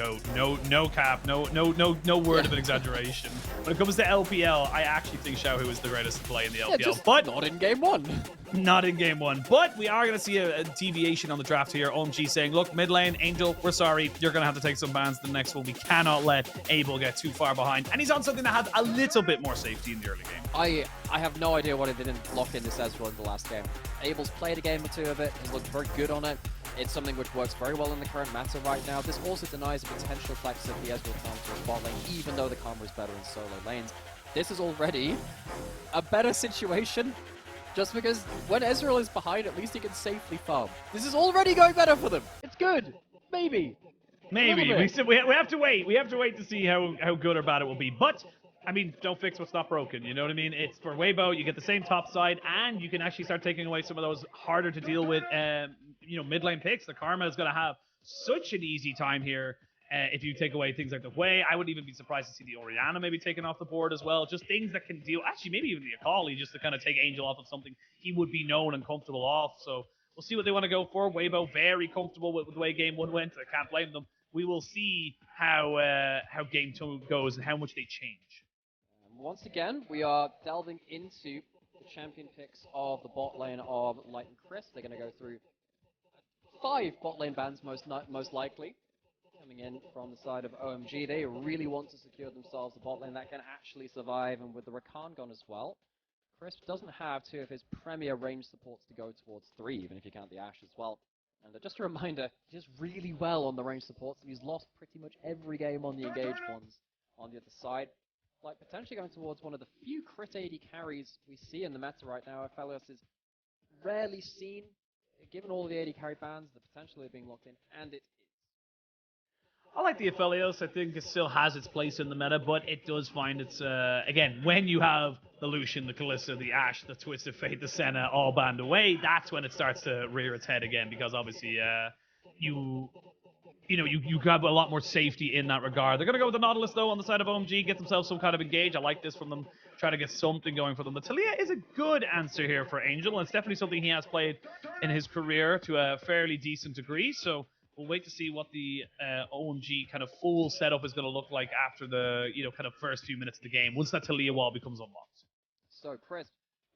GOAT. No cap. No word of an exaggeration. When it comes to LPL, I actually think Xiaohu is the greatest to play in the LPL, but not in game one. Not in game one. But we are going to see a deviation on the draft here. OMG saying, look, mid lane, Angel, we're sorry. You're going to have to take some bans to the next one. We cannot let Abel get too far behind. And he's on something that had a little bit more safety in the early game. I have no idea why they didn't lock in this Ezreal in the last game. Abel's played a game or two of it. He's looked very good on it. It's something which works very well in the current meta right now. This also denies the potential flex of the Ezreal counter in bot lane, even though the Karma is better in solo lanes. This is already a better situation. Just because when Ezreal is behind, at least he can safely farm. This is already going better for them. It's good. Maybe. Maybe. We have to wait. We have to wait to see how good or bad it will be. But, I mean, don't fix what's not broken. You know what I mean? It's for Weibo, you get the same top side, and you can actually start taking away some of those harder to deal with, mid lane picks. The Karma is going to have such an easy time here. If you take away things like the Way, I wouldn't even be surprised to see the Orianna maybe taken off the board as well. Just things that can deal, actually maybe even the Akali, just to kind of take Angel off of something he would be known and comfortable off. So we'll see what they want to go for. Weibo very comfortable with the way game one went. I can't blame them. We will see how game two goes and how much they change. Once again, we are delving into the champion picks of the bot lane of Light and Chris. They're going to go through 5 bot lane bans most likely. Coming in from the side of OMG, they really want to secure themselves a bot lane that can actually survive, and with the Rakan gone as well, Crisp doesn't have 2 of his premier range supports to go towards 3, even if you count the Ashe as well. And just a reminder, he does really well on the range supports, and he's lost pretty much every game on the engaged ones on the other side. Like, potentially going towards one of the few crit AD carries we see in the meta right now. Aphelios is rarely seen, given all the AD carry bans, the potential of being locked in, and it I like the Aphelios. I think it still has its place in the meta, but it does find its, again, when you have the Lucian, the Kalista, the Ashe, the Twisted Fate, the Senna all banned away, that's when it starts to rear its head again, because obviously you have a lot more safety in that regard. They're going to go with the Nautilus, though, on the side of OMG, get themselves some kind of engage. I like this from them, try to get something going for them. The Talia is a good answer here for Angel, and it's definitely something he has played in his career to a fairly decent degree, so we'll wait to see what the OMG kind of full setup is going to look like after the kind of first few minutes of the game, once that Talia wall becomes unlocked. So, Chris,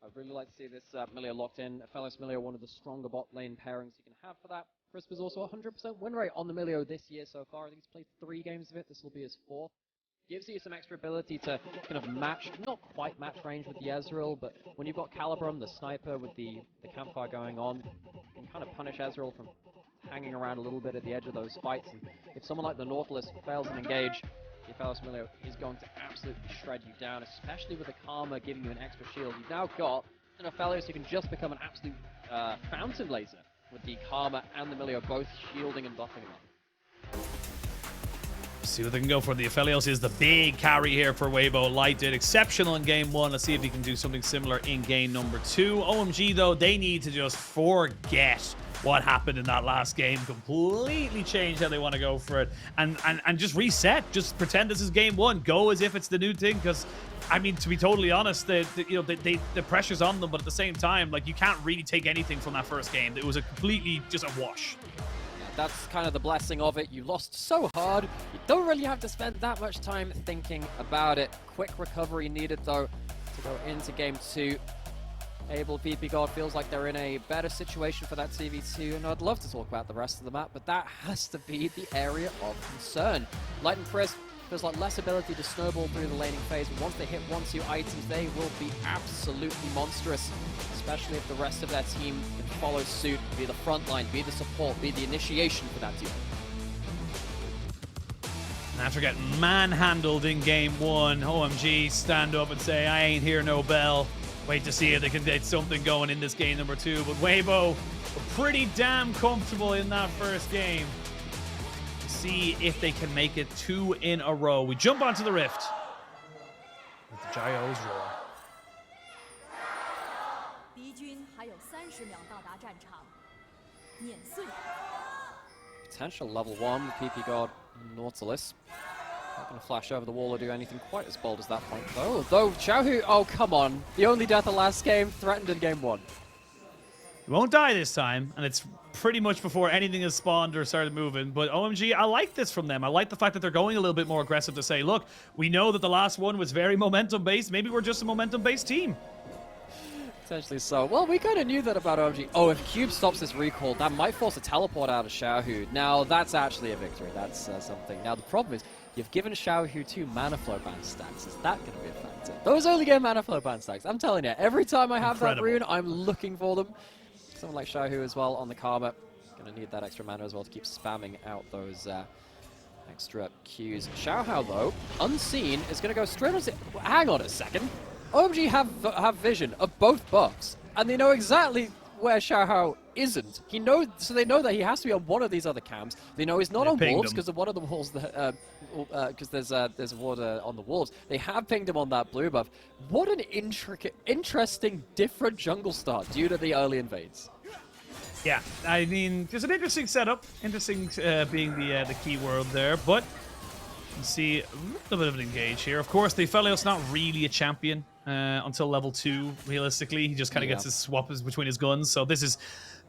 I'd really like to see this Millia locked in. Aphelios Millia, one of the stronger bot lane pairings you can have for that. Crisp is also 100% win rate on the Millia this year so far. I think he's played 3 games of it. This will be his 4th. Gives you some extra ability to kind of match, not quite match range with the Ezreal, but when you've got Calibrum, the sniper with the campfire going on, you can kind of punish Ezreal from hanging around a little bit at the edge of those fights. And if someone like the Nautilus fails an engage, the Aphelios Millia is going to absolutely shred you down, especially with the Karma giving you an extra shield. You've now got an Aphelios who can just become an absolute fountain laser, with the Karma and the Millia both shielding and buffing him up. See what they can go for. The Aphelios is the big carry here for Weibo. Light did exceptional in game 1. Let's see if he can do something similar in game number 2. OMG, though, they need to just forget what happened in that last game. Completely change how they want to go for it. And just reset. Just pretend this is game 1. Go as if it's the new thing. Because, I mean, to be totally honest, the pressure's on them. But at the same time, like, you can't really take anything from that first game. It was a completely just a wash. That's kind of the blessing of it. You lost so hard. You don't really have to spend that much time thinking about it. Quick recovery needed, though, to go into game 2. Abel Ppgod feels like they're in a better situation for that CV2, and I'd love to talk about the rest of the map, but that has to be the area of concern. Light and Chris feels like less ability to snowball through the laning phase, but once they hit 1-2 items, they will be absolutely monstrous, especially if the rest of their team can follow suit, be the front line, be the support, be the initiation for that team. And after getting manhandled in game 1, OMG stand up and say, I ain't hear no bell. Wait to see if they can get something going in this game number 2. But Weibo were pretty damn comfortable in that first game. See if they can make it 2 in a row. We jump onto the Rift with the Xiao's roar. Potential level 1 with Ppgod Nautilus. Not going to flash over the wall or do anything quite as bold as that point, though. Though Xiaohu, oh come on, the only death of last game threatened in game 1. He won't die this time, and it's pretty much before anything has spawned or started moving. But OMG, I like this from them. I like the fact that they're going a little bit more aggressive to say, look, we know that the last one was very momentum-based. Maybe we're just a momentum-based team. Potentially so. Well, we kind of knew that about OMG. Oh, if Cube stops this recall, that might force a teleport out of Xiaohu. Now, that's actually a victory. That's something. Now, the problem is, you've given Xiaohu 2 mana flow band stacks. Is that going to be a factor? Those only get mana flow band stacks. I'm telling you, every time I have that rune, I'm looking for them. Someone like Xiaohu as well on the Karma. Going to need that extra mana as well to keep spamming out those extra Qs. XiaoHao, though, unseen, is going to go straight on... Hang on a second. OMG have vision of both buffs, and they know exactly where XiaoHao isn't. He knows, so they know that he has to be on one of these other camps. They know he's not on wolves because of one of the wolves that because there's a ward on the wolves. They have pinged him on that blue buff. What an interesting, different jungle start due to the early invades. Yeah, I mean, there's an interesting setup. Interesting being the key word there, but you see a little bit of an engage here. Of course, the Felios not really a champion until level 2, realistically. He just kind of gets his swaps between his guns, so this is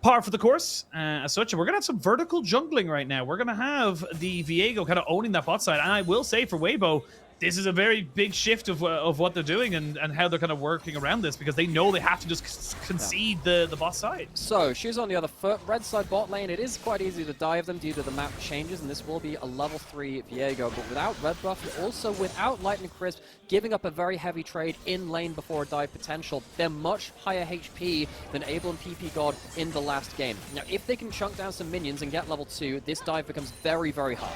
par for the course as such. And we're going to have some vertical jungling right now. We're going to have the Viego kind of owning that bot side, and I will say for Weibo, this is a very big shift of what they're doing and how they're kind of working around this, because they know they have to just concede the bot side. So, she's on the other foot. Red side bot lane, it is quite easy to dive them due to the map changes, and this will be a level 3 Viego. But without red buff, and also without Lightning Crisp giving up a very heavy trade in lane before a dive potential, they're much higher HP than Abel and Ppgod in the last game. Now, if they can chunk down some minions and get level 2, this dive becomes very, very hard.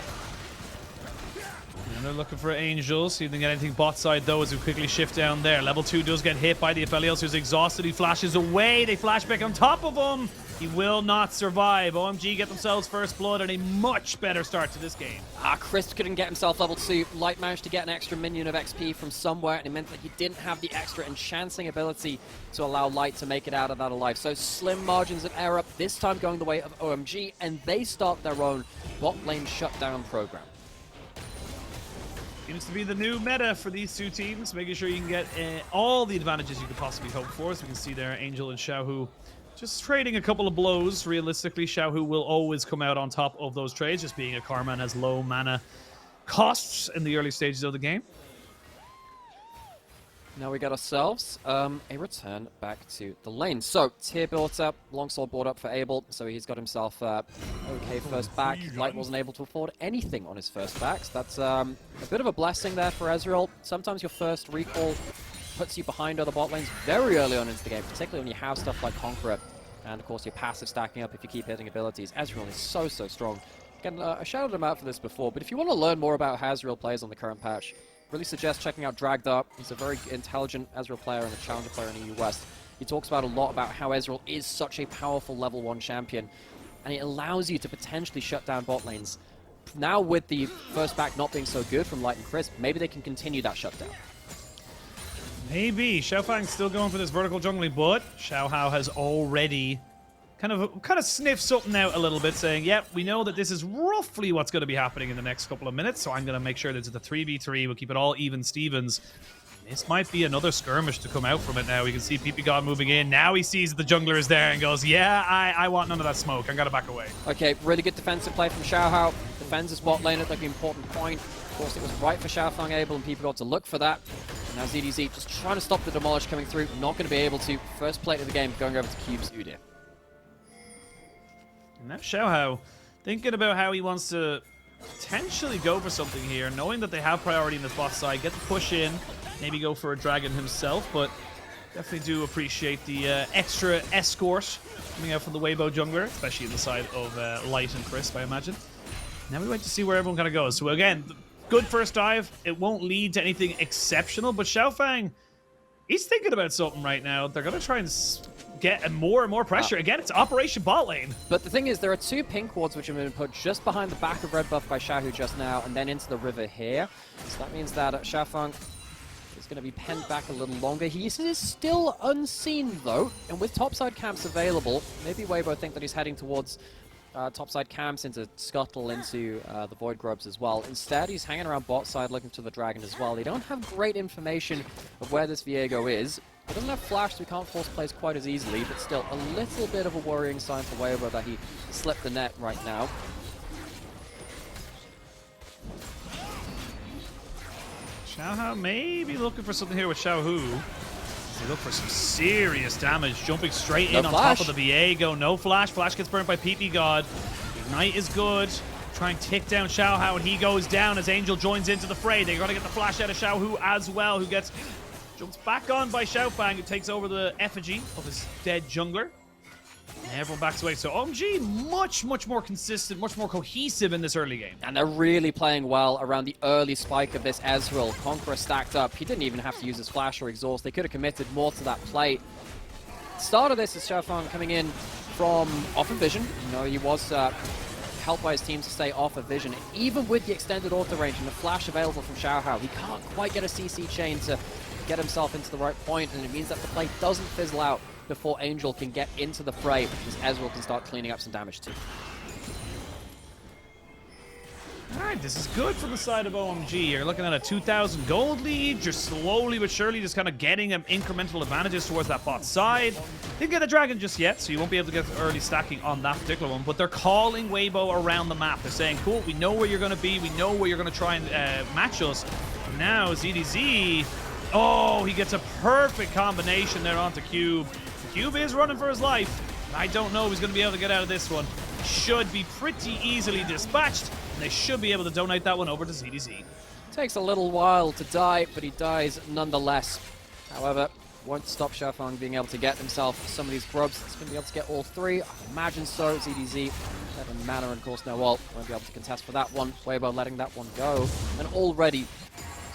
And they're looking for Angels. See if they can get anything bot side, though, as we quickly shift down there. Level 2 does get hit by the Aphelios, who's exhausted. He flashes away. They flash back on top of him. He will not survive. OMG get themselves first blood and a much better start to this game. Chris couldn't get himself level 2. Light managed to get an extra minion of XP from somewhere, and it meant that he didn't have the extra enchanting ability to allow Light to make it out of that alive. So slim margins of error, this time going the way of OMG, and they start their own bot lane shutdown program. Seems to be the new meta for these two teams, making sure you can get all the advantages you could possibly hope for. So we can see there Angel and Xiaohu just trading a couple of blows. Realistically, Xiaohu will always come out on top of those trades, just being a Karma and has low mana costs in the early stages of the game. Now we got ourselves a return back to the lane. So, tier built up, longsword board up for Abel, so he's got himself okay first back. Light wasn't able to afford anything on his first back, so that's a bit of a blessing there for Ezreal. Sometimes your first recall puts you behind other bot lanes very early on into the game, particularly when you have stuff like Conqueror, and of course your passive stacking up if you keep hitting abilities. Ezreal is so strong. Again, I shouted him out for this before, but if you want to learn more about how Ezreal plays on the current patch, really suggest checking out Dragged Up. He's a very intelligent Ezreal player and a challenger player in the EU West. He talks about a lot about how Ezreal is such a powerful level 1 champion, and it allows you to potentially shut down bot lanes. Now with the first back not being so good from Light and Crisp, maybe they can continue that shutdown. Maybe. XiaoFang's still going for this vertical jungling, but XiaoHao has already kind of sniffed something out a little bit, saying, yep, we know that this is roughly what's going to be happening in the next couple of minutes, so I'm going to make sure that it's a 3v3. We'll keep it all even Stevens. This might be another skirmish to come out from it now. We can see Ppgod moving in. Now he sees that the jungler is there and goes, yeah, I want none of that smoke. I'm going to back away. Okay, really good defensive play from XiaoHao. Defends his bot lane at the important point. Of course, it was right for XiaoFang, Abel, and Ppgod to look for that. And now ZDZ just trying to stop the Demolish coming through. Not going to be able to. First plate of the game going over to Cube's Udyr. And now XiaoHao thinking about how he wants to potentially go for something here, knowing that they have priority in this bot side, get the push in, maybe go for a dragon himself, but definitely do appreciate the extra escort coming out from the Weibo jungler, especially in the side of Light and Crisp, I imagine. Now we wait to see where everyone kind of goes. So again, good first dive. It won't lead to anything exceptional, but XiaoFang, he's thinking about something right now. They're going to try and get more and more pressure. Again, it's Operation Bot Lane. But the thing is, there are 2 pink wards which have been put just behind the back of red buff by Xiaohu just now, and then into the river here. So that means that XiaoFang is going to be penned back a little longer. He is still unseen, though, and with topside camps available, maybe Weibo think that he's heading towards topside camps into Scuttle, into the Void Grubs as well. Instead, he's hanging around bot side looking to the Dragon as well. They don't have great information of where this Viego is. He doesn't have flash, so he can't force plays quite as easily, but still a little bit of a worrying sign for Weibo that he slipped the net right now. XiaoHao may be looking for something here with Xiaohu. They look for some serious damage, jumping straight in on top of the Viego. No flash. Flash gets burnt by Ppgod. Ignite is good. Try and tick down XiaoHao, and he goes down as Angel joins into the fray. They're going to get the flash out of Xiaohu as well, who jumps back on by XiaoFang, who takes over the effigy of his dead jungler. And everyone backs away. So OMG, much more consistent, much more cohesive in this early game. And they're really playing well around the early spike of this Ezreal. Conqueror stacked up. He didn't even have to use his flash or exhaust. They could have committed more to that play. Start of this is XiaoFang coming in from off of vision. You know, he was helped by his team to stay off of vision. Even with the extended auto range and the flash available from XiaoHao, he can't quite get a CC chain to get himself into the right point, and it means that the play doesn't fizzle out before Angel can get into the fray, because Ezreal can start cleaning up some damage too. Alright, this is good from the side of OMG. You're looking at a 2,000 gold lead. You're slowly but surely just kind of getting incremental advantages towards that bot side. Didn't get a dragon just yet, so you won't be able to get early stacking on that particular one. But they're calling Weibo around the map. They're saying, cool, we know where you're going to be. We know where you're going to try and match us. Now, ZDZ, oh, he gets a perfect combination there onto Cube. Cube is running for his life. I don't know if he's going to be able to get out of this one. Should be pretty easily dispatched, and they should be able to donate that one over to ZDZ. Takes a little while to die, but he dies nonetheless. However, won't stop XiaoFang being able to get himself some of these grubs. He's going to be able to get all three. I imagine so. ZDZ, 7 mana, and of course no ult. Won't be able to contest for that one. Weibo letting that one go. And already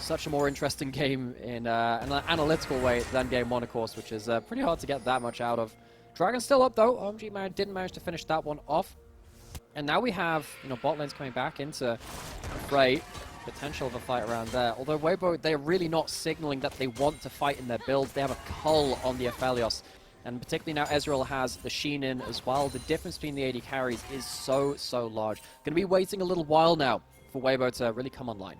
such a more interesting game in an analytical way than game 1, of course, which is pretty hard to get that much out of. Dragon's still up, though. OMG didn't manage to finish that one off. And now we have, you know, bot lane's coming back into the fray. Potential of a fight around there. Although Weibo, they're really not signaling that they want to fight in their builds. They have a cull on the Aphelios. And particularly now Ezreal has the Sheen in as well. The difference between the AD carries is so large. Going to be waiting a little while now for Weibo to really come online.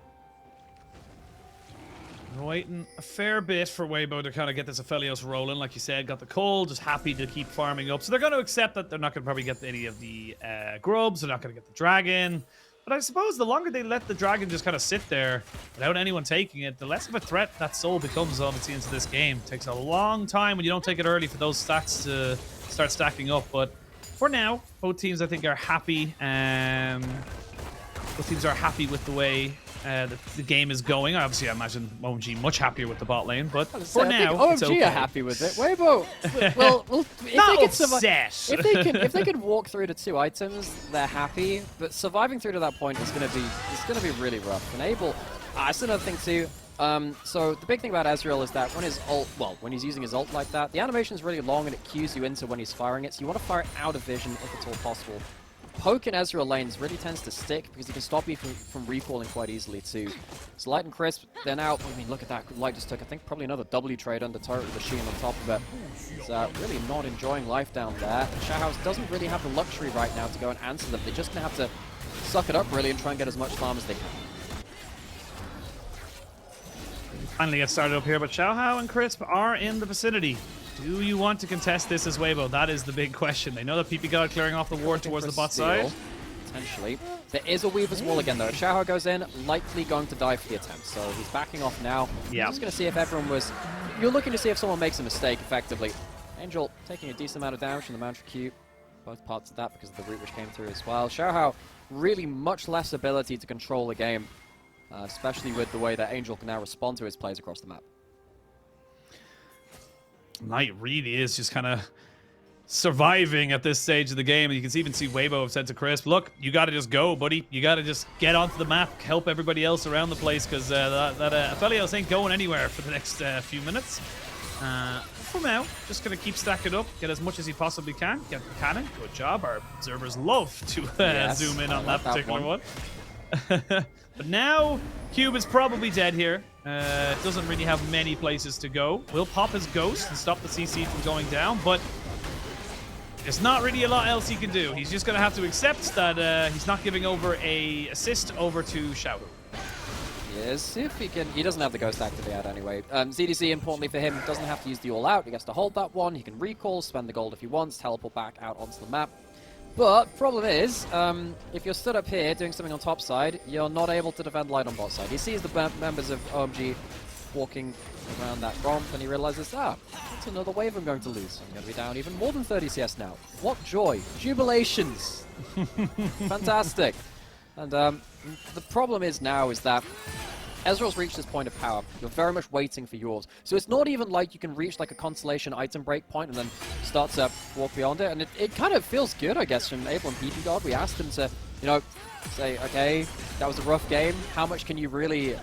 Waiting a fair bit for Weibo to kind of get this Aphelios rolling. Like you said, got the coal, just happy to keep farming up. So they're going to accept that they're not going to probably get any of the grubs. They're not going to get the dragon. But I suppose the longer they let the dragon just kind of sit there without anyone taking it, the less of a threat that soul becomes, obviously, into this game. It takes a long time when you don't take it early for those stats to start stacking up. But for now, both teams, I think, are happy. Both teams are happy with the way the game is going. Obviously, I imagine OMG much happier with the bot lane, but for now, OMG it's okay. are happy with it. Weibo, well, if not they obsessed. if they can walk through the 2 items, they're happy. But surviving through to that point is going to be really rough. And Abel, that's another thing too. So the big thing about Ezreal is that when his ult, when he's using his ult like that, the animation is really long and it cues you into when he's firing it. So you want to fire it out of vision if it's all possible. Poke in Ezreal lanes really tends to stick because he can stop you from recalling quite easily too. So Light and Crisp, they're now, I mean, look at that. Light just took, I think, probably another W trade on the turret with the Sheen on top of it. He's really not enjoying life down there. XiaoHao doesn't really have the luxury right now to go and answer them. They're just going to have to suck it up really and try and get as much farm as they can. Finally get started up here, but XiaoHao and Crisp are in the vicinity. Do you want to contest this as Weibo? That is the big question. They know that Ppgod clearing off the ward towards the bot side. Potentially. There is a Weaver's Wall again, though. If XiaoHao goes in, likely going to die for the attempt. So he's backing off now. Yeah. Just going to see if everyone was... You're looking to see if someone makes a mistake, effectively. Angel taking a decent amount of damage from the Mantra Q. Both parts of that because of the root which came through as well. XiaoHao, really much less ability to control the game. Especially with the way that Angel can now respond to his plays across the map. Knight really is just kind of surviving at this stage of the game. And you can even see Weibo have said to Crisp, look, you got to just go, buddy. You got to just get onto the map, help everybody else around the place, because that Aphelios ain't going anywhere for the next few minutes. For now, just going to keep stacking up, get as much as he possibly can, get the cannon. Good job. Our observers love to zoom in on that particular one. But now, Cube is probably dead here. Doesn't really have many places to go. Will pop his ghost and stop the CC from going down, but there's not really a lot else he can do. He's just going to have to accept that he's not giving over a assist over to Xiaohu. is. See if he can... He doesn't have the Ghost activate anyway. ZDZ, importantly for him, doesn't have to use the All-Out. He gets to hold that one. He can recall, spend the gold if he wants, teleport back out onto the map. But problem is, if you're stood up here doing something on top side, you're not able to defend light on bot side. He sees the members of OMG walking around that romp, and he realizes, that's another wave I'm going to lose. I'm going to be down even more than 30 CS now. What joy. Jubilations. Fantastic. And the problem is now is that Ezreal's reached this point of power. You're very much waiting for yours. So it's not even like you can reach like a constellation item break point and then start to walk beyond it. And it kind of feels good, I guess, from Abel and Ppgod. We asked him to, you know, say, okay, that was a rough game. How much can you really, you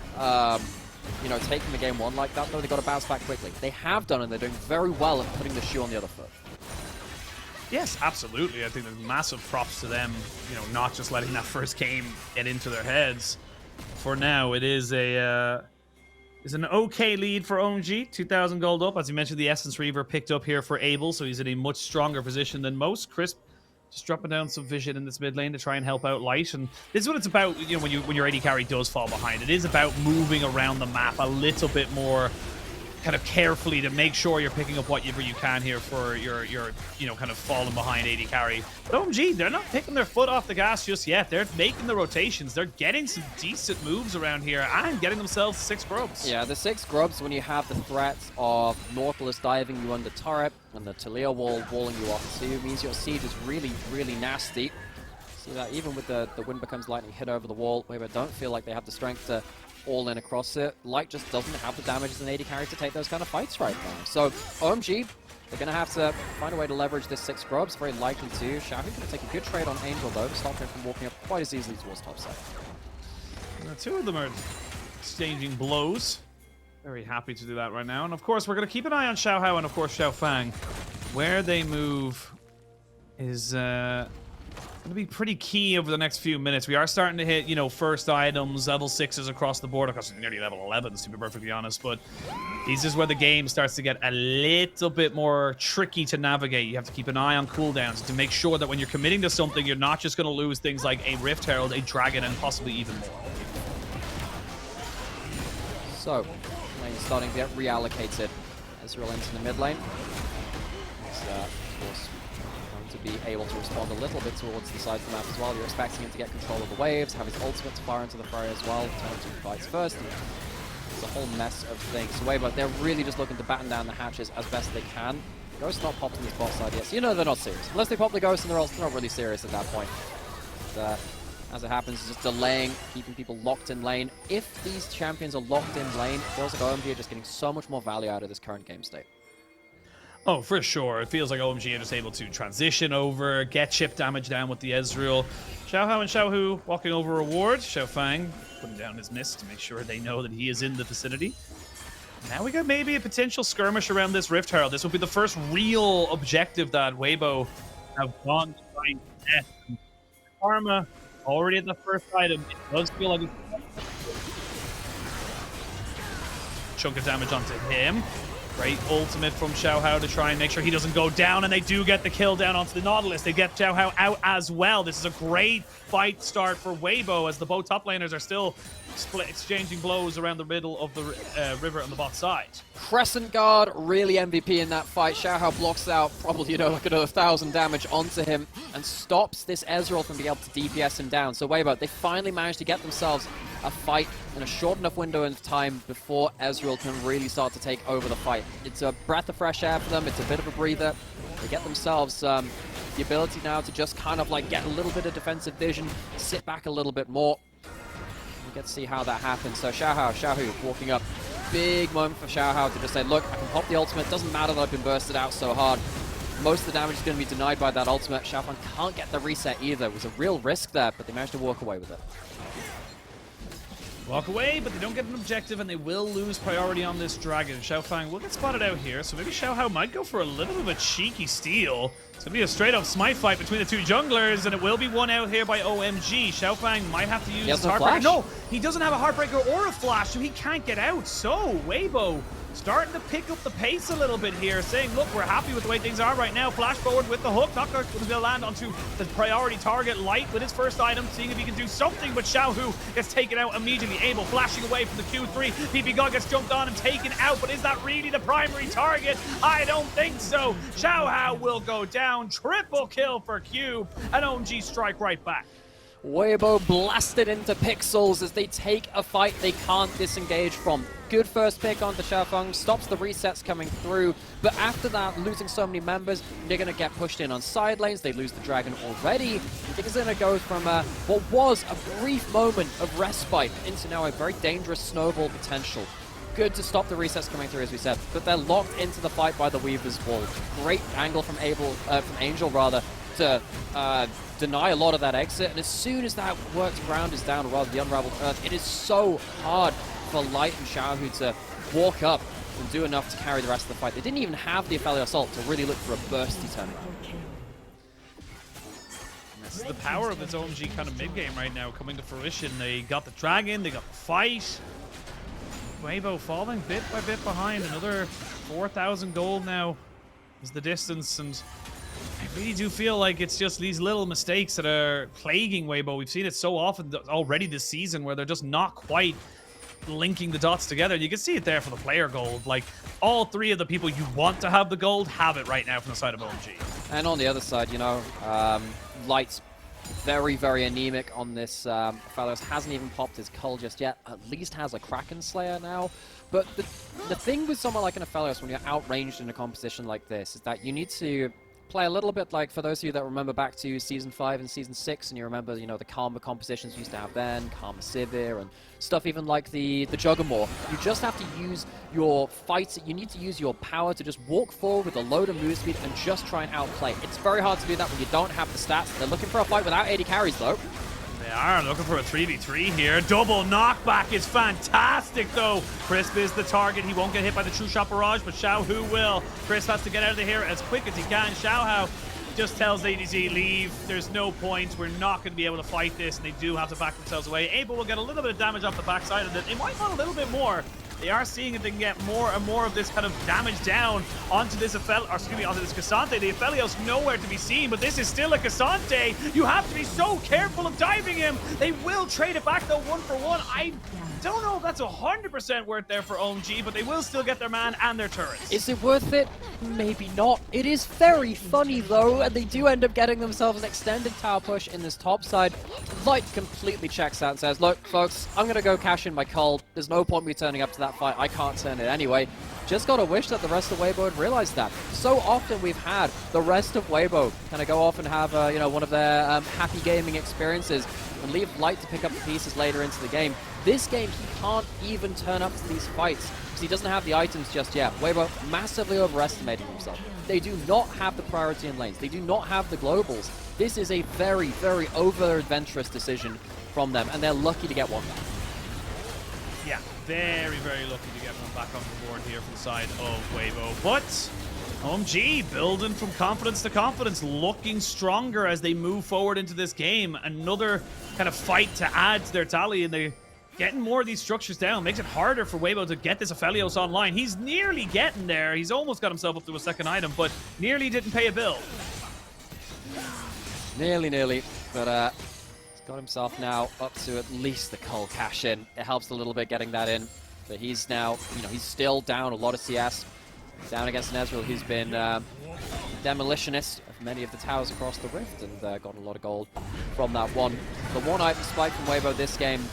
know, take from the game one like that? Though they got to bounce back quickly. They have done, and they're doing very well at putting the shoe on the other foot. Yes, absolutely. I think there's massive props to them, you know, not just letting that first game get into their heads. For now, it is an okay lead for OMG. 2,000 gold up. As you mentioned, the Essence Reaver picked up here for Abel, so he's in a much stronger position than most. Crisp just dropping down some vision in this mid lane to try and help out Light. And this is what it's about, you know, when your AD carry does fall behind. It is about moving around the map a little bit more kind of carefully to make sure you're picking up whatever you can here for your you know, kind of falling behind AD carry. But OMG, they're not picking their foot off the gas just yet. They're making the rotations. They're getting some decent moves around here and getting themselves 6 grubs. Yeah, the 6 grubs when you have the threat of Nautilus diving you under turret and the Talia wall walling you off too means your siege is really, really nasty. See that even with the wind becomes lightning hit over the wall, where I don't feel like they have the strength to all in across it. Light just doesn't have the damage as an AD carry to take those kind of fights right now. So OMG, they're going to have to find a way to leverage this 6 grubs. Very likely to. Xiaohu going to take a good trade on Angel though to stop him from walking up quite as easily towards top side. Now, 2 of them are exchanging blows. Very happy to do that right now. And of course, we're going to keep an eye on XiaoHao and of course XiaoFang. Where they move is going to be pretty key over the next few minutes. We are starting to hit, you know, first items, level 6s across the board. Of course, nearly level 11s, to be perfectly honest. But this is where the game starts to get a little bit more tricky to navigate. You have to keep an eye on cooldowns to make sure that when you're committing to something, you're not just going to lose things like a Rift Herald, a Dragon, and possibly even more. So, lane starting to get reallocated. Ezreal into the mid lane. It's, of course, to be able to respond a little bit towards the side of the map as well. You're expecting him to get control of the waves, have his ultimate to fire into the fray as well, turn 2 fights first. It's a whole mess of things. So Weibo, they're really just looking to batten down the hatches as best they can. Ghost not popped in this bot side yet, so you know they're not serious. Unless they pop the Ghost and they're not really serious at that point. But, as it happens, it's just delaying, keeping people locked in lane. If these champions are locked in lane, it feels like OMG are just getting so much more value out of this current game state. Oh, for sure. It feels like OMG are just able to transition over, get chip damage down with the Ezreal. XiaoHao and Xiaohu walking over reward. XiaoFang putting down his mist to make sure they know that he is in the vicinity. Now we got maybe a potential skirmish around this Rift Herald. This will be the first real objective that Weibo have gone to try and get. Karma already at the first item. It does feel like a chunk of damage onto him. Great ultimate from XiaoHao to try and make sure he doesn't go down, and they do get the kill down onto the Nautilus. They get XiaoHao out as well. This is a great fight start for Weibo as the both top laners are still exchanging blows around the middle of the river on the bot side. Crescent Guard, really MVP in that fight. XiaoHao blocks out probably, you know, like another 1,000 damage onto him and stops this Ezreal from being able to DPS him down. So Weibo, they finally managed to get themselves a fight in a short enough window of time before Ezreal can really start to take over the fight. It's a breath of fresh air for them. It's a bit of a breather. They get themselves the ability now to just kind of like get a little bit of defensive vision, sit back a little bit more. We get to see how that happens. So Xiaohu walking up. Big moment for XiaoHao to just say, look, I can pop the ultimate. Doesn't matter that I've been bursted out so hard. Most of the damage is going to be denied by that ultimate. XiaoFang can't get the reset either. It was a real risk there, but they managed to walk away with it. Walk away, but they don't get an objective, and they will lose priority on this dragon. XiaoFang will get spotted out here, so maybe XiaoHao might go for a little bit of a cheeky steal It's going to be a straight-up smite fight between the two junglers, and it will be won out here by OMG. XiaoFang might have to use his Heartbreaker. No, he doesn't have a Heartbreaker or a Flash, so he can't get out. So, Weibo starting to pick up the pace a little bit here, saying, look, we're happy with the way things are right now. Flash forward with the hook. Not going to land onto the priority target. Light with his first item, seeing if he can do something, but Xiaohu gets taken out immediately. Abel flashing away from the Q3. Ppgod gets jumped on and taken out, but is that really the primary target? I don't think so. XiaoHao will go down. Triple kill for Cube, and OMG strike right back. Weibo blasted into pixels as they take a fight they can't disengage from. Good first pick onto XiaoFang, stops the resets coming through, but after that, losing so many members, they're going to get pushed in on side lanes. They lose the dragon already. I think it's going to go from what was a brief moment of respite into now a very dangerous snowball potential. Good to stop the resets coming through, as we said, but they're locked into the fight by the Weaver's Wall. Great angle from Angel to deny a lot of that exit, and as soon as that worked ground is down, or rather the unraveled earth, it is so hard for Light and Xiaohu to walk up and do enough to carry the rest of the fight. They didn't even have the Ophelia Assault to really look for a bursty turnaround. This is the power of this OMG kind of mid-game right now coming to fruition. They got the dragon, they got the fight. Weibo falling bit by bit behind. Another 4,000 gold now is the distance, and I really do feel like it's just these little mistakes that are plaguing Weibo. We've seen it so often already this season where they're just not quite linking the dots together. You can see it there for the player gold. Like, all three of the people you want to have the gold have it right now from the side of OMG. And on the other side, you know, Light's very, very anemic on this. Fellows hasn't even popped his cull just yet. At least has a Kraken Slayer now. But the thing with someone like an Aphelios when you're outranged in a composition like this is that you need to play a little bit like, for those of you that remember back to Season 5 and Season 6, and you remember, you know, the Karma compositions we used to have then, Karma Sivir, and stuff even like the Juggermore. You just have to use your fights, you need to use your power to just walk forward with a load of move speed and just try and outplay. It's very hard to do that when you don't have the stats. They're looking for a fight without 80 carries though. They are looking for a 3v3 here. Double knockback is fantastic, though. Crisp is the target. He won't get hit by the True Shot Barrage, but Xiaohu will. Crisp has to get out of here as quick as he can. XiaoHao just tells ADZ, leave. There's no point. We're not going to be able to fight this, and they do have to back themselves away. Abel will get a little bit of damage off the backside of it. They might want a little bit more. They are seeing if they can get more and more of this kind of damage down onto this onto this Cassante. The Aphelios nowhere to be seen, but this is still a Cassante. You have to be so careful of diving him. They will trade it back though, 1-for-1. I don't know if that's 100% worth there for OMG, but they will still get their man and their turrets. Is it worth it? Maybe not. It is very funny though, and they do end up getting themselves an extended tower push in this top side. Light completely checks out and says, look folks, I'm gonna go cash in my cull. There's no point me turning up to that fight. I can't turn it anyway. Just gotta wish that the rest of Weibo had realized that. So often we've had the rest of Weibo kind of go off and have you know, one of their happy gaming experiences and leave Light to pick up the pieces later into the game. This game, he can't even turn up to these fights because he doesn't have the items just yet. Weibo massively overestimating himself. They do not have the priority in lanes. They do not have the globals. This is a very, very over-adventurous decision from them, and they're lucky to get one back. Yeah, very, very lucky to get one back on the board here from the side of Weibo. But OMG building from confidence to confidence, looking stronger as they move forward into this game. Another kind of fight to add to their tally, and they're getting more of these structures down. Makes it harder for Weibo to get this Aphelios online. He's nearly getting there. He's almost got himself up to a second item, but nearly didn't pay a bill. Nearly, but he's got himself now up to at least the cull cash in. It helps a little bit getting that in, but he's now, you know, he's still down a lot of CS. Down against an Ezreal who's been demolitionist of many of the towers across the Rift and got a lot of gold from that one. The one item spike from Weibo this game,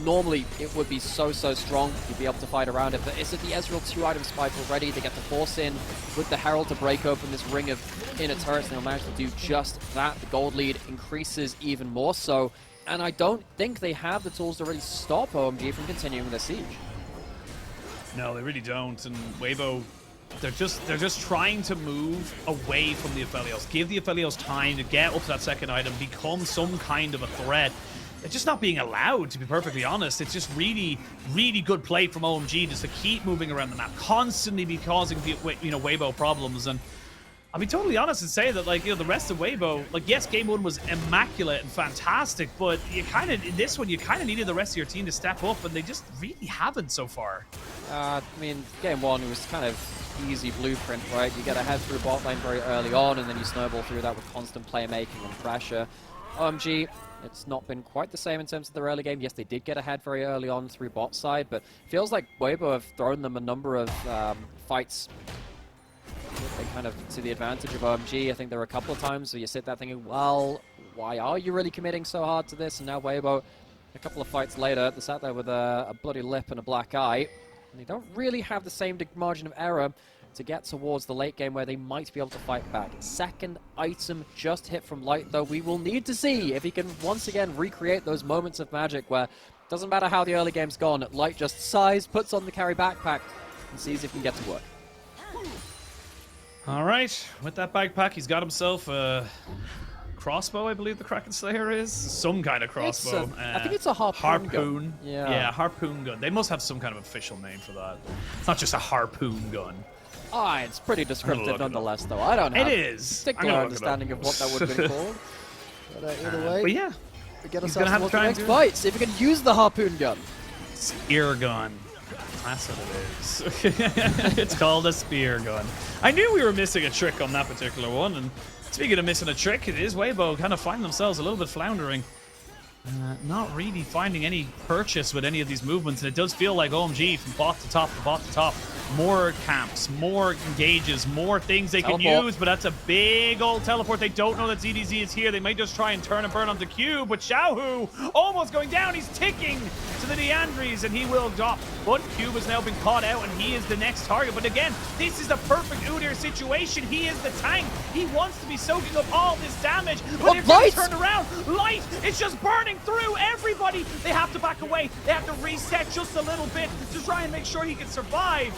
normally it would be so strong, you'd be able to fight around it, but is it the Ezreal 2-item spike already? They get the force in with the Herald to break open this ring of inner turrets, and they'll manage to do just that. The gold lead increases even more so, and I don't think they have the tools to really stop OMG from continuing their siege. No, they really don't, and Weibo, they're just trying to move away from the Aphelios. Give the Aphelios time to get up to that second item, become some kind of a threat. They're just not being allowed, to be perfectly honest. It's just really, really good play from OMG just to keep moving around the map, constantly be causing, you know, Weibo problems. And I'll be totally honest and say that, like, you know, the rest of Weibo, like, yes, game 1 was immaculate and fantastic, but you kind of, in this one, you kind of needed the rest of your team to step up, and they just really haven't so far. I mean, game 1 was kind of easy blueprint, right? You get ahead through bot lane very early on, and then you snowball through that with constant playmaking and pressure. OMG, it's not been quite the same in terms of their early game. Yes, they did get ahead very early on through bot side, but feels like Weibo have thrown them a number of fights kind of to the advantage of OMG. I think there were a couple of times where you sit there thinking, well, why are you really committing so hard to this? And now Weibo, a couple of fights later, they sat there with a bloody lip and a black eye. And they don't really have the same margin of error to get towards the late game where they might be able to fight back. Second item just hit from Light, though. We will need to see if he can once again recreate those moments of magic where it doesn't matter how the early game's gone, Light just sighs, puts on the carry backpack, and sees if he can get to work. All right, with that backpack, he's got himself a crossbow, I believe the Kraken Slayer is. Some kind of crossbow. I think it's a harpoon gun. Yeah, harpoon gun. They must have some kind of official name for that. It's not just a harpoon gun. It's pretty descriptive nonetheless, though. I don't have a particular understanding of what that would have been called. But either way, but yeah, we get ourselves towards the next fight. See if we can use the harpoon gun. Spear gun. That's what it is. It's called a spear gun. I knew we were missing a trick on that particular one, and speaking of missing a trick, it is Weibo kind of find themselves a little bit floundering. Not really finding any purchase with any of these movements, and it does feel like OMG from bot to top to bot to top. More camps, more engages, more things they can use, but that's a big old teleport. They don't know that ZDZ is here. They might just try and turn and burn onto Cube, but Xiaohu almost going down. He's ticking to the Deandres, and he will drop. But Cube has now been caught out, and he is the next target. But again, this is the perfect Udyr situation. He is the tank. He wants to be soaking up all this damage, but if they turn around, Light is just burning through everybody. They have to back away. They have to reset just a little bit to try and make sure he can survive.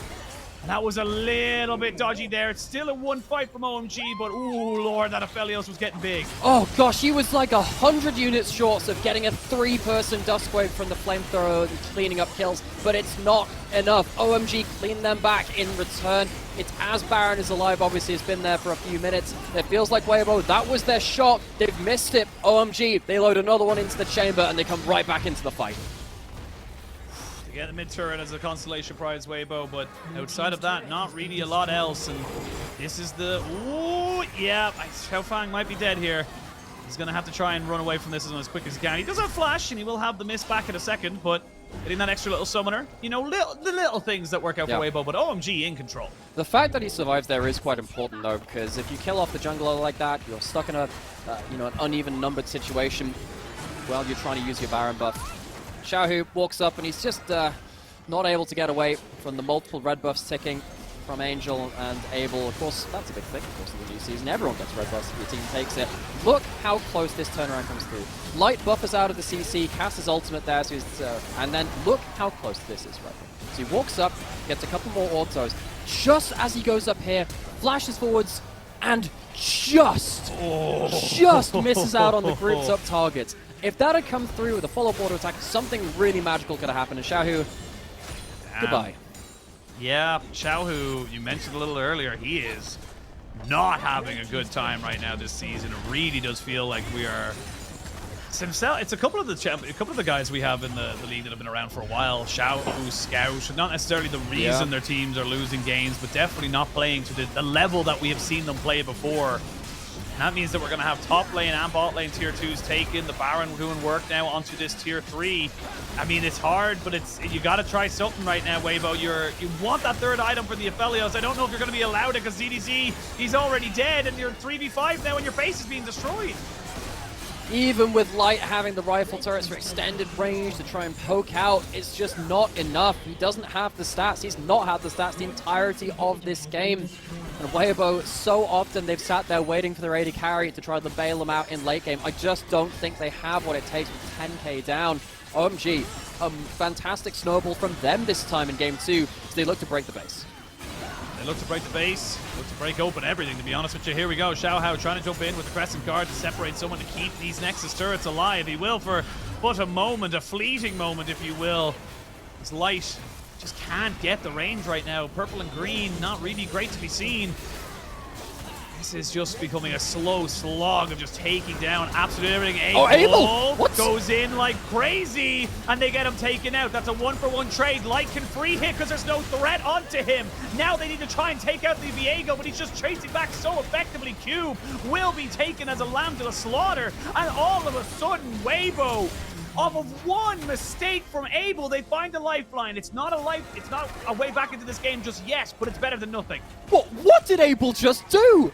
That was a little bit dodgy there. It's still a 1-5 from OMG, but ooh, Lord, that Aphelios was getting big. Oh, gosh, he was like 100 units short of getting a 3-person Duskwave from the flamethrower and cleaning up kills, but it's not enough. OMG clean them back in return. It's as Baron is alive, obviously, it's been there for a few minutes. It feels like Weibo, that was their shot. They've missed it. OMG, they load another one into the chamber, and they come right back into the fight. Get the mid-turret as a consolation prize, Weibo, but outside of that, not really a lot else. And this is the... Ooh, yeah, XiaoFang might be dead here. He's going to have to try and run away from this as quick as he can. He does have Flash, and he will have the miss back in a second, but getting that extra little summoner, you know, the little things that work out for Weibo, but OMG in control. The fact that he survives there is quite important, though, because if you kill off the jungler like that, you're stuck in a, you know, an uneven numbered situation while you're trying to use your Baron buff. Xiaohu walks up and he's just not able to get away from the multiple red buffs ticking from Angel and Abel. Of course, that's a big thing, of course, in the new season. Everyone gets red buffs if your team takes it. Look how close this turnaround comes through. Light buffers out of the CC, casts his ultimate there, so he's, and then look how close this is right now. So he walks up, gets a couple more autos. Just as he goes up here, flashes forwards, and just misses out on the group's up targets. If that had come through with a follow-up auto attack, something really magical could have happened. And Xiaohu, goodbye. Yeah, Xiaohu, you mentioned a little earlier, he is not having a good time right now this season. It really does feel like we are... It's a couple of the guys we have in the league that have been around for a while. Xiaohu, Scout, not necessarily the reason their teams are losing games, but definitely not playing to the level that we have seen them play before. And that means that we're going to have top lane and bot lane tier 2s taken. The Baron doing work now onto this tier 3. I mean, it's hard, but you got to try something right now, Weibo. You want that third item for the Aphelios. I don't know if you're going to be allowed it because ZDZ, he's already dead, and you're 3v5 now, and your base is being destroyed. Even with Light having the rifle turrets for extended range to try and poke out, it's just not enough. He doesn't have the stats. He's not had the stats the entirety of this game. And Weibo, so often they've sat there waiting for their AD carry to try to bail them out in late game. I just don't think they have what it takes with 10k down. OMG, a fantastic snowball from them this time in game 2, as they look to break the base. They look to break the base, look to break open everything, to be honest with you. Here we go, XiaoHao trying to jump in with the crescent guard to separate someone to keep these Nexus turrets alive. He will for but a moment, a fleeting moment, if you will. This Light just can't get the range right now. Purple and green, not really great to be seen. This is just becoming a slow slog of just taking down absolutely everything. Oh, Abel! What? Goes in like crazy, and they get him taken out. That's a 1-for-1 trade. Light can free hit because there's no threat onto him. Now they need to try and take out the Viego, but he's just chasing back so effectively. Cube will be taken as a lamb to the slaughter, and all of a sudden, Weibo, off of one mistake from Abel, they find a lifeline. It's not a way back into this game just yet, but it's better than nothing. What did Abel just do?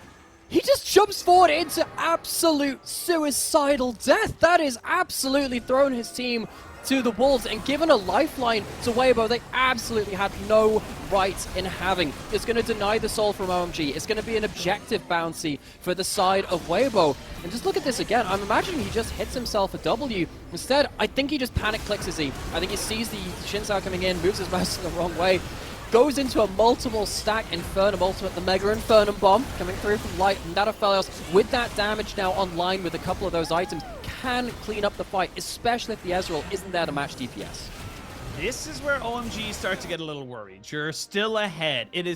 He just jumps forward into absolute suicidal death. That is absolutely thrown his team to the wolves, and given a lifeline to Weibo they absolutely had no right in having. It's going to deny the soul from OMG. It's going to be an objective bouncy for the side of Weibo. And just look at this again. I'm imagining he just hits himself a W. Instead, I think he just panic clicks his E. I think he sees the XiaoHao coming in, moves his mouse the wrong way, goes into a multiple stack Infernum ultimate, the Mega Infernum bomb coming through from Light, and that Aphelios with that damage now online with a couple of those items can clean up the fight, especially if the Ezreal isn't there to match DPS. This is where OMG start to get a little worried. You're still ahead. It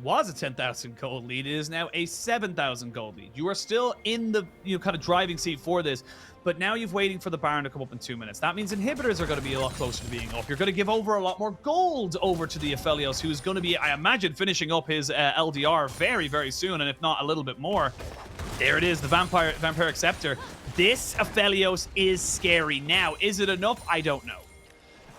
was a 10,000 gold lead. It is now a 7,000 gold lead. You are still in the kind of driving seat for this, but now you're waiting for the Baron to come up in 2 minutes. That means inhibitors are going to be a lot closer to being up. You're going to give over a lot more gold over to the Aphelios, who is going to be, I imagine, finishing up his LDR very, very soon, and if not a little bit more. There it is, the Vampiric Scepter. This Aphelios is scary. Now, is it enough? I don't know.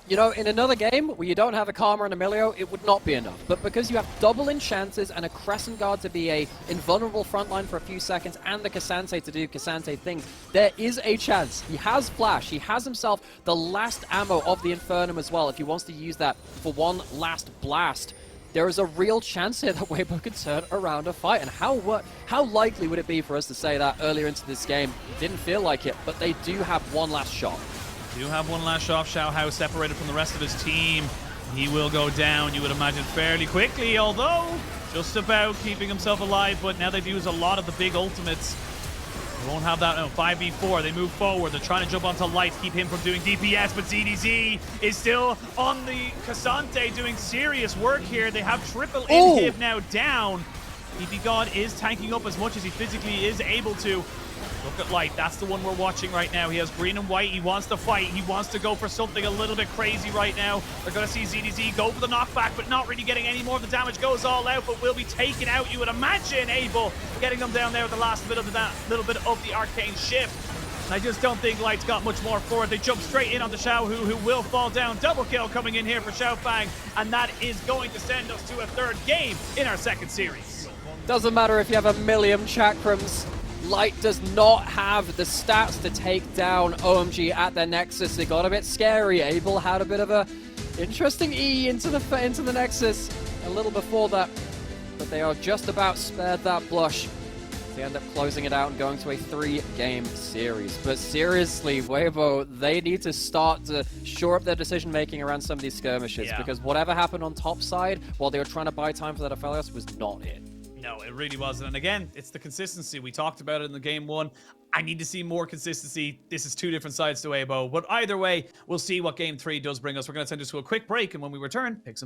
You know, in another game where you don't have a Karma and Emilio, it would not be enough. But because you have double enchanters and a Crescent Guard to be a invulnerable frontline for a few seconds and the Cassante to do Cassante things, there is a chance. He has Flash. He has himself the last ammo of the Infernum as well if he wants to use that for one last blast. There is a real chance here that Weibo could turn around a fight. And how likely would it be for us to say that earlier into this game? It didn't feel like it, but they do have one last shot. Do have one last shot. XiaoHao separated from the rest of his team. He will go down, you would imagine, fairly quickly, although just about keeping himself alive. But now they've used a lot of the big ultimates. They won't have that. No, 5v4. They move forward. They're trying to jump onto Light, keep him from doing DPS, but ZDZ is still on the Cassante doing serious work here. They have triple inhib now down. Ppgod is tanking up as much as he physically is able to. Look at Light, that's the one we're watching right now. He has green and white, he wants to fight, he wants to go for something a little bit crazy right now. They're going to see ZDZ go for the knockback, but not really getting any more of the damage, goes all out, but will be taken out, you would imagine. Abel getting them down there with the last bit of that little bit of the arcane shift. And I just don't think Light's got much more for it. They jump straight in onto Xiaohu, who will fall down. Double kill coming in here for XiaoFang, and that is going to send us to a third game in our second series. Doesn't matter if you have a million chakrams. Light does not have the stats to take down OMG at their Nexus. It got a bit scary. Abel had a bit of a interesting E into the Nexus a little before that, but they are just about spared that blush. They end up closing it out and going to a 3-game series. But seriously, Weibo, they need to start to shore up their decision-making around some of these skirmishes, because whatever happened on top side while they were trying to buy time for that Aphelios was not it. No, it really wasn't. And again, it's the consistency. We talked about it in the game one. I need to see more consistency. This is two different sides to Weibo. But either way, we'll see what game 3 does bring us. We're going to send us to a quick break, and when we return, pick some